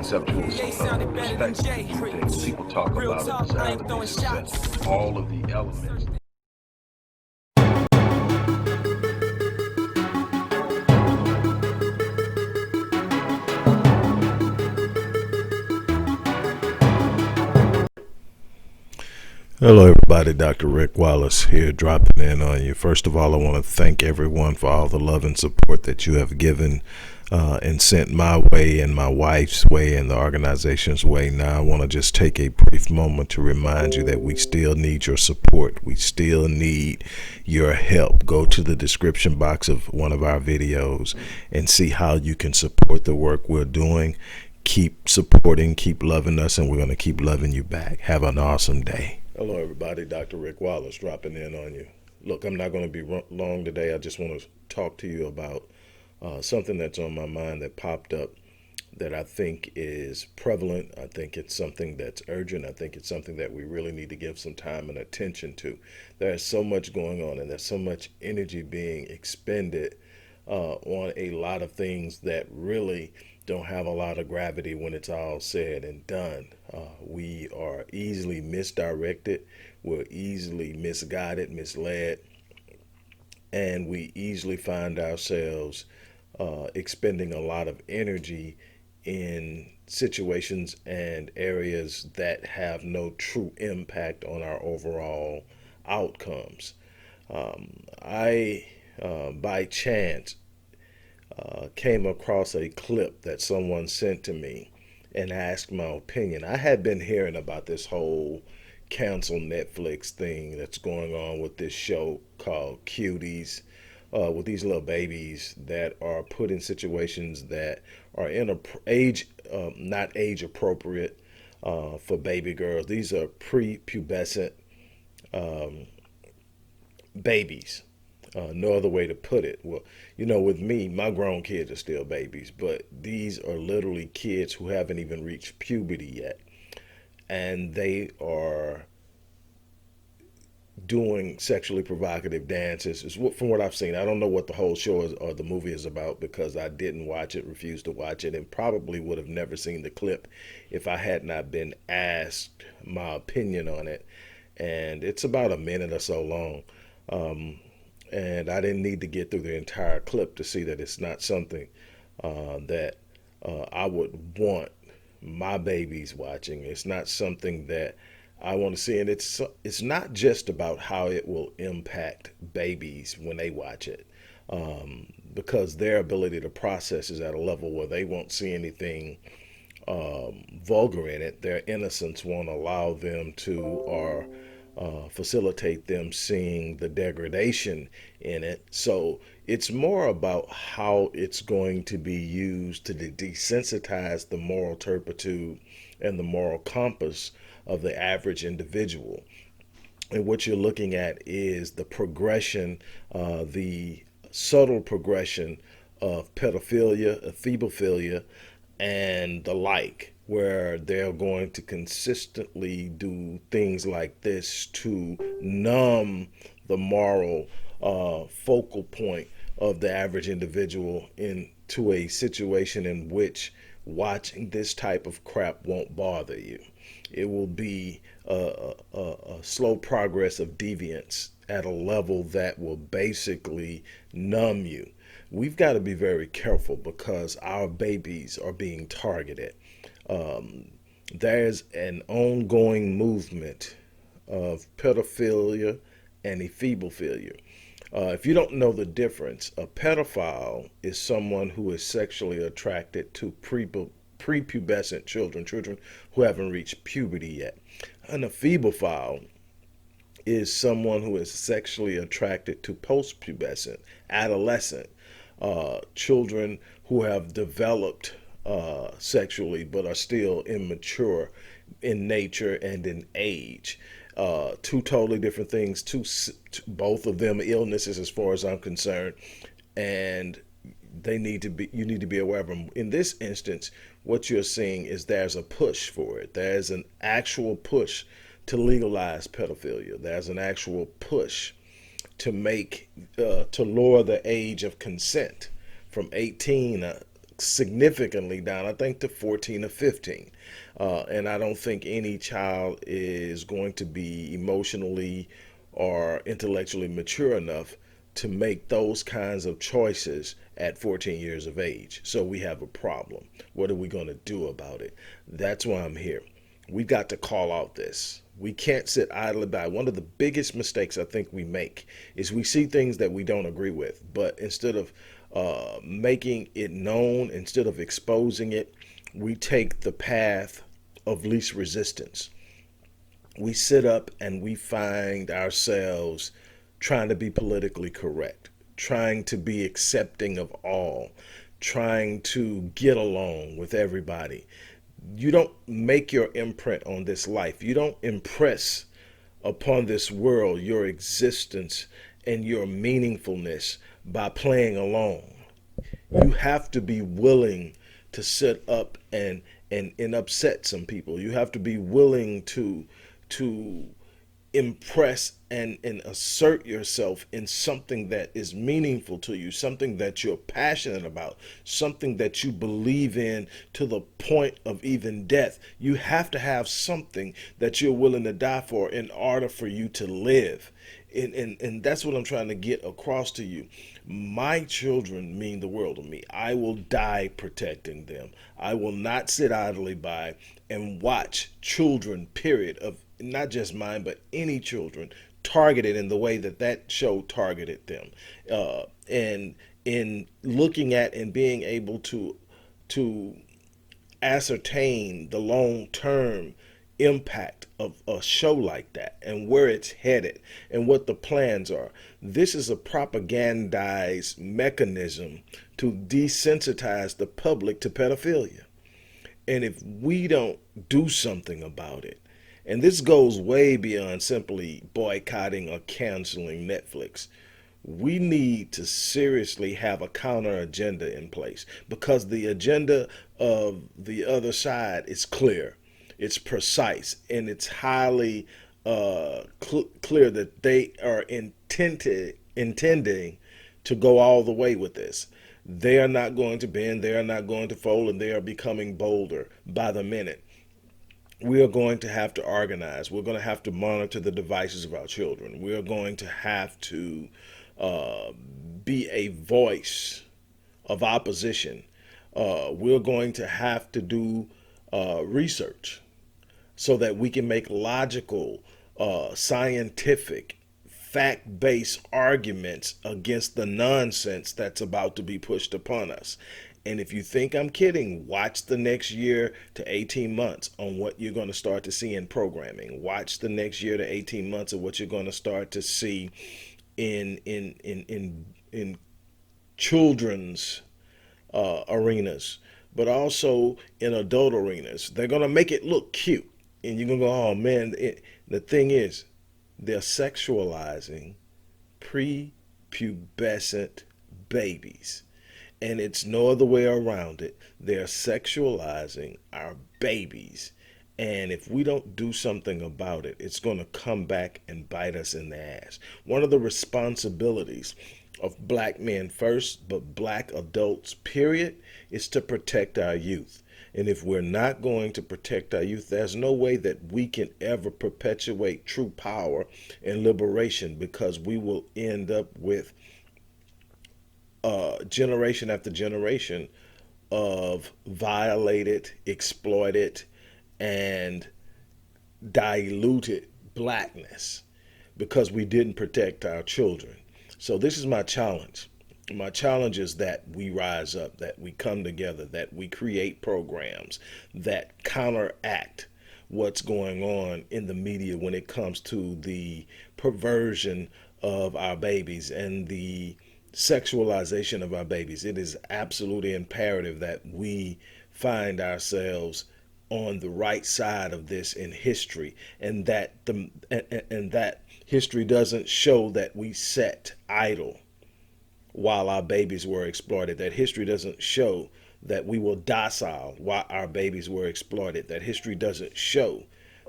conceptual perspective to things. People talk about a desire to be successful, all of the elements. Hello everybody, Dr. Rick Wallace here, dropping in on you. First of all, I want to thank everyone for all the love and support that you have given and sent my way and my wife's way and the organization's way. Now I want to just take a brief moment to remind you that we still need your support. We still need your help. Go to the description box of one of our videos and see how you can support the work we're doing. Keep supporting, keep loving us, and we're going to keep loving you back. Have an awesome day. Hello everybody, Dr. Rick Wallace dropping in on you. Look, I'm not going to be long today. I just want to talk to you about something that's on my mind that popped up that I think is prevalent. I think it's something that's urgent. I think it's something that we really need to give some time and attention to. There's so much going on and there's so much energy being expended on a lot of things that really don't have a lot of gravity when it's all said and done. We are easily misdirected, we're easily misguided, misled, and we easily find ourselves expending a lot of energy in situations and areas that have no true impact on our overall outcomes. I, by chance, came across a clip that someone sent to me and asked my opinion. I had been hearing about this whole cancel Netflix thing that's going on with this show called Cuties, with these little babies that are put in situations that are in not age appropriate for baby girls. These are prepubescent babies. No other way to put it. Well, you know, with me, my grown kids are still babies, but these are literally kids who haven't even reached puberty yet. And they are doing sexually provocative dances. From what I've seen, I don't know what the whole show is, or the movie is about, because I didn't watch it, refused to watch it, and probably would have never seen the clip if I had not been asked my opinion on it. And it's about a minute or so long. And I didn't need to get through the entire clip to see that it's not something that I would want my babies watching. It's not something that I want to see. And it's not just about how it will impact babies when they watch it, because their ability to process is at a level where they won't see anything vulgar in it. Their innocence won't allow them to, or facilitate them seeing the degradation in it. So it's more about how it's going to be used to desensitize the moral turpitude and the moral compass of the average individual. And what you're looking at is the progression, the subtle progression of pedophilia, ephebophilia, and the like, where they're going to consistently do things like this to numb the moral focal point of the average individual into a situation in which watching this type of crap won't bother you. It will be a slow progress of deviance at a level that will basically numb you. We've got to be very careful because our babies are being targeted. There's an ongoing movement of pedophilia and ephebophilia. If you don't know the difference, a pedophile is someone who is sexually attracted to prepubescent children who haven't reached puberty yet. An ephebophile is someone who is sexually attracted to postpubescent, adolescent children who have developed sexually but are still immature in nature and in age. Two totally different things, both of them illnesses as far as I'm concerned, and you need to be aware of them. In this instance, what you're seeing is there's a push for it. There's an actual push to legalize pedophilia. There's an actual push to lower the age of consent from 18 significantly down, I think, to 14 or 15. And I don't think any child is going to be emotionally or intellectually mature enough to make those kinds of choices at 14 years of age. So we have a problem. What are we going to do about it? That's why I'm here. We got to call out this. We can't sit idly by. One of the biggest mistakes I think we make is we see things that we don't agree with, but instead of making it known, instead of exposing it, we take the path of least resistance. We sit up and we find ourselves trying to be politically correct, trying to be accepting of all, trying to get along with everybody. You don't make your imprint on this life. You don't impress upon this world your existence and your meaningfulness by playing along. You have to be willing to sit up and upset some people. You have to be willing to impress and assert yourself in something that is meaningful to you, something that you're passionate about, something that you believe in to the point of even death. You have to have something that you're willing to die for in order for you to live. And that's what I'm trying to get across to you. My children mean the world to me. I will die protecting them. I will not sit idly by and watch children, period, of not just mine, but any children targeted in the way that that show targeted them. And in looking at and being able to ascertain the long-term impact of a show like that and where it's headed and what the plans are. This is a propagandized mechanism to desensitize the public to pedophilia. And if we don't do something about it, and this goes way beyond simply boycotting or canceling Netflix, we need to seriously have a counter agenda in place, because the agenda of the other side is clear, it's precise, and it's highly clear that they are intending to go all the way with this. They are not going to bend, they are not going to fold, and they are becoming bolder by the minute. We are going to have to organize. We're going to have to monitor the devices of our children. We are going to have to be a voice of opposition. We're going to have to do research so that we can make logical, scientific, fact-based arguments against the nonsense that's about to be pushed upon us. And if you think I'm kidding, watch the next year to 18 months on what you're going to start to see in programming. Watch the next year to 18 months of what you're going to start to see in children's arenas, but also in adult arenas. They're going to make it look cute. And you're going to go, oh man, the thing is, they're sexualizing prepubescent babies. And it's no other way around it. They're sexualizing our babies. And if we don't do something about it, it's going to come back and bite us in the ass. One of the responsibilities of black men first, but black adults, period, is to protect our youth. And if we're not going to protect our youth, there's no way that we can ever perpetuate true power and liberation, because we will end up with generation after generation of violated, exploited, and diluted blackness because we didn't protect our children. So this is my challenge. My challenge is that we rise up, that we come together, that we create programs that counteract what's going on in the media when it comes to the perversion of our babies and the sexualization of our babies. It is absolutely imperative that we find ourselves on the right side of this in history, and that that history doesn't show that we sat idle while our babies were exploited. That history doesn't show that we were docile while our babies were exploited. That history doesn't show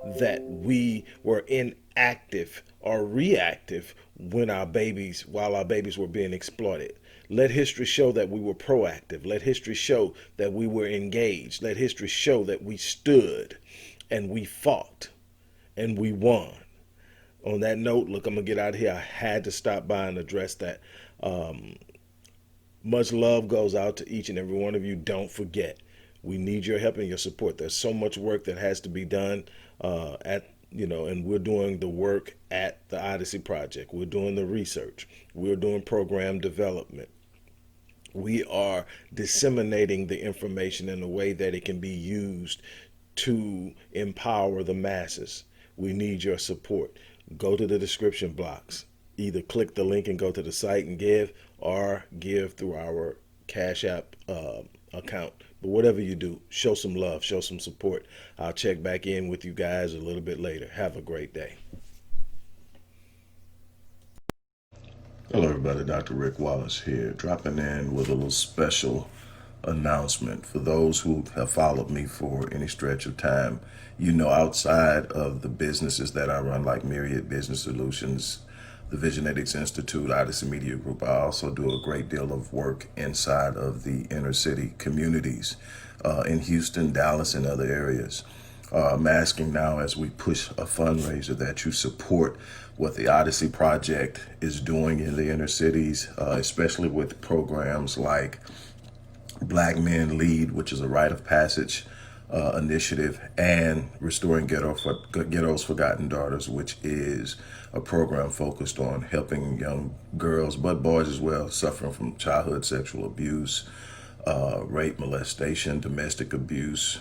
that we were inactive or reactive while our babies were being exploited. Let history show that we were proactive. Let history show that we were engaged. Let history show that we stood and we fought and we won. On that note, look, I'm going to get out of here. I had to stop by and address that. Much love goes out to each and every one of you. Don't forget, we need your help and your support. There's so much work that has to be done and we're doing the work at the Odyssey Project. We're doing the research. We're doing program development. We are disseminating the information in a way that it can be used to empower the masses. We need your support. Go to the description blocks. Either click the link and go to the site and give, or give through our Cash App account. But whatever you do, show some love, show some support. I'll check back in with you guys a little bit later. Have a great day. Hello everybody, Dr. Rick Wallace here, dropping in with a little special announcement. For those who have followed me for any stretch of time, you know, outside of the businesses that I run, like Myriad Business Solutions, the Visionetics Institute, Odyssey Media Group, I also do a great deal of work inside of the inner city communities in Houston, Dallas, and other areas. I'm asking now, as we push a fundraiser, that you support what the Odyssey Project is doing in the inner cities, especially with programs like Black Men Lead, which is a rite of passage initiative, and Restoring Ghetto's Forgotten Daughters, which is a program focused on helping young girls, but boys as well, suffering from childhood sexual abuse, rape, molestation, domestic abuse,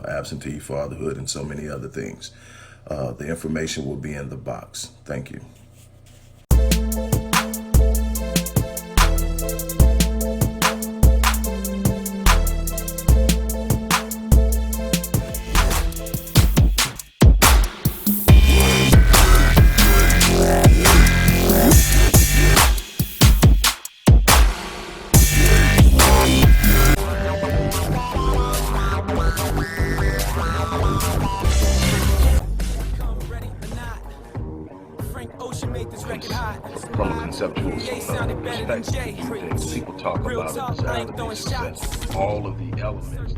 absentee fatherhood, and so many other things. The information will be in the box. Thank you. From a conceptual perspective, people talk about a desire to be successful. All of the elements